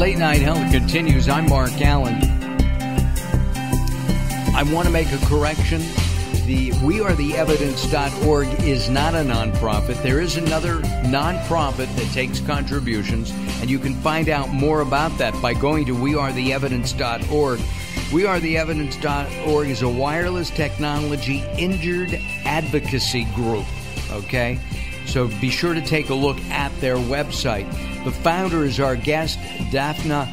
Late Night Health continues. I'm Mark Alyn. I want to make a correction. The WeAreTheEvidence.org is not a nonprofit. There is another nonprofit that takes contributions, and you can find out more about that by going to WeAreTheEvidence.org. WeAreTheEvidence.org is a wireless technology injured advocacy group, okay? So be sure to take a look at their website. The founder is our guest, Dafna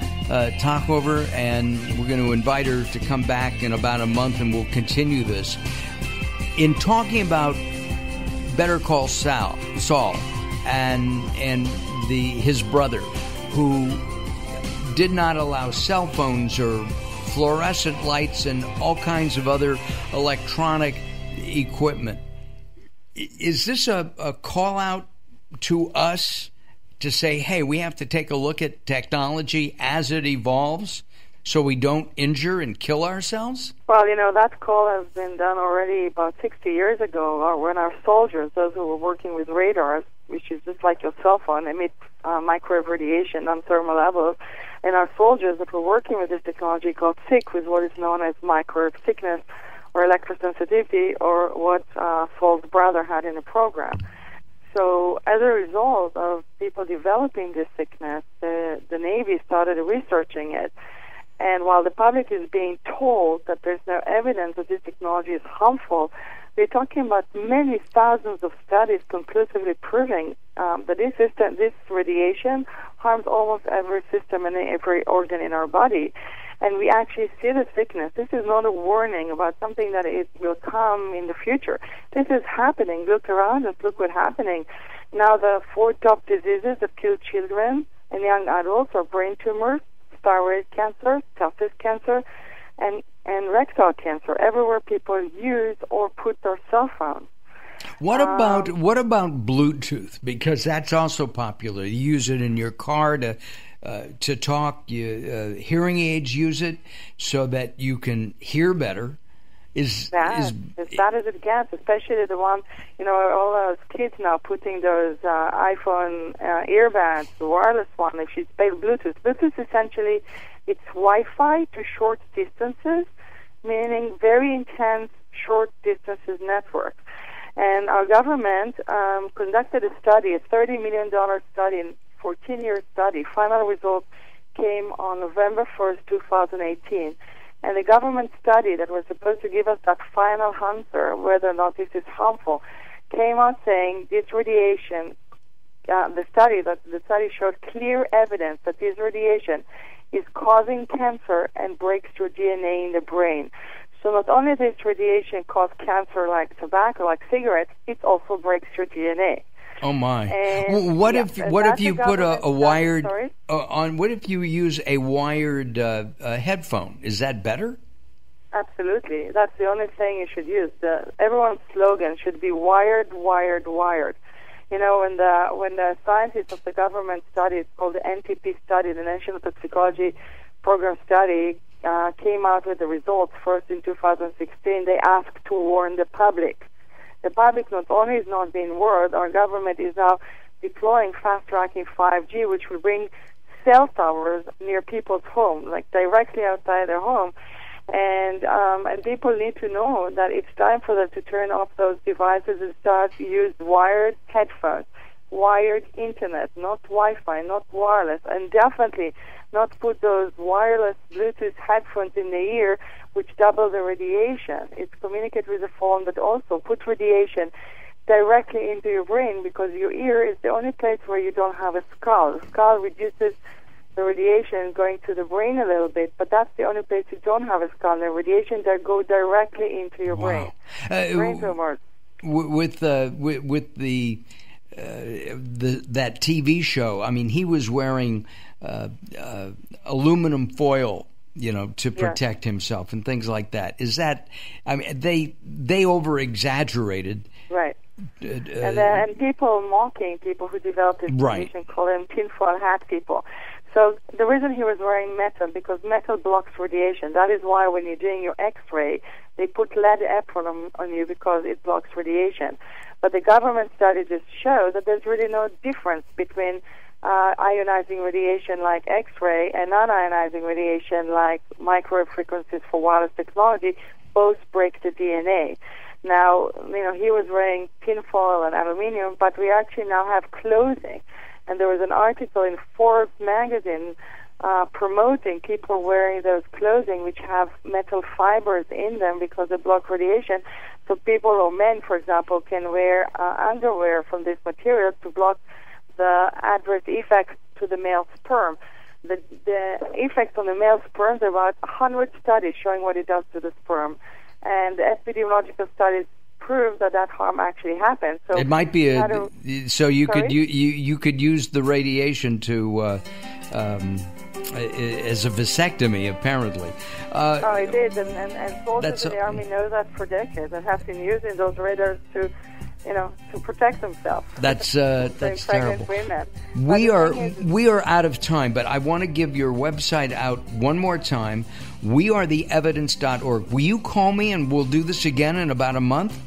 Tachover, and we're going to invite her to come back in about a month, and we'll continue this. In talking about Better Call Saul and his brother, who did not allow cell phones or fluorescent lights and all kinds of other electronic equipment, is this a call out to us to say, hey, we have to take a look at technology as it evolves so we don't injure and kill ourselves? Well, that call has been done already about 60 years ago when our soldiers, those who were working with radars, which is just like your cell phone, emit microwave radiation on thermal levels, and our soldiers that were working with this technology got sick with what is known as microwave sickness or electrosensitivity, or what Saul's brother had in the program. So as a result of people developing this sickness, the Navy started researching it. And while the public is being told that there's no evidence that this technology is harmful, we're talking about many thousands of studies conclusively proving that this radiation harms almost every system and every organ in our body. And we actually see the sickness. This is not a warning about something that it will come in the future. This is happening. Look around us. Look what's happening. Now the 4 top diseases that kill children and young adults are brain tumors, thyroid cancer, testis cancer, and rectal cancer. Everywhere people use or put their cell phone. What about Bluetooth? Because that's also popular. You use it in your car to talk. Hearing aids use it so that you can hear better. As bad as it gets, especially the one, all those kids now putting those iPhone earbuds, the wireless one, if you spell Bluetooth. Bluetooth essentially, it's Wi-Fi to short distances, meaning very intense short distances network. And our government conducted a study, a $30 million study, a 14-year study. Final results came on November 1st, 2018. And the government study that was supposed to give us that final answer, whether or not this is harmful, came out saying this radiation, the study showed clear evidence that this radiation is causing cancer and breaks your DNA in the brain. So not only does radiation cause cancer like tobacco, like cigarettes, it also breaks your DNA. Oh my! And what if you put a wired on? What if you use a wired headphone? Is that better? Absolutely. That's the only thing you should use. Everyone's slogan should be wired, wired, wired. When the scientists of the government study, it's called the NTP Study, the National Toxicology Program Study, came out with the results first in 2016. They asked to warn the public. The public not only is not being warned, our government is now deploying fast-tracking 5G, which will bring cell towers near people's homes, like directly outside their home. And people need to know that it's time for them to turn off those devices and start to use wired headphones, wired internet, not Wi-Fi, not wireless, and definitely not put those wireless Bluetooth headphones in the ear, which double the radiation. It's communicate with the phone, but also put radiation directly into your brain, because your ear is the only place where you don't have a skull. The skull reduces the radiation going to the brain a little bit, but that's the only place you don't have a skull. The radiation that go directly into your brain. Brain tumors. With that TV show, I mean, he was wearing aluminum foil, to protect himself and things like that. Is that? I mean, they over exaggerated, right? And people mocking people who developed this condition, call them tinfoil hat people. So the reason he was wearing metal, because metal blocks radiation. That is why when you're doing your X-ray, they put lead apron on you, because it blocks radiation. But the government study just showed that there's really no difference between ionizing radiation like X-ray and non-ionizing radiation like microwave frequencies for wireless technology both break the DNA. Now, he was wearing tinfoil and aluminium, but we actually now have clothing. And there was an article in Forbes magazine promoting people wearing those clothing which have metal fibers in them because they block radiation. So people or men, for example, can wear underwear from this material to block the adverse effects to the male sperm. The effects on the male sperm, there are about 100 studies showing what it does to the sperm. And epidemiological studies prove that harm actually happens. So it might be you could use the radiation to as a vasectomy, apparently. It is, and soldiers in the Army know that for decades and have been using those radars to protect themselves. That's terrible. Women. We are out of time, but I want to give your website out one more time. wearetheevidence.org. Will you call me and we'll do this again in about a month?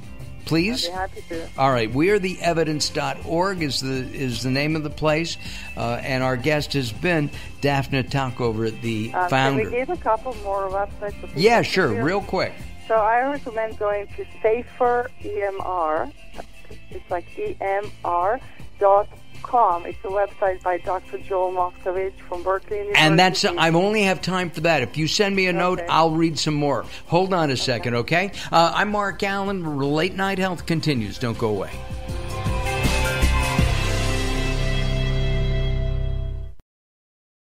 Please? I'd be happy to. All right. wearetheevidence.org is the name of the place. And our guest has been Dafna Tachover, the founder. Can we give a couple more websites? Yeah, sure. Real quick. So I recommend going to Safer EMR. It's like EMR.com. It's a website by Dr. Joel Moskowitz from Berkeley University. And I only have time for that. If you send me a note, I'll read some more. Hold on a second, okay? I'm Mark Alyn. Late Night Health continues. Don't go away.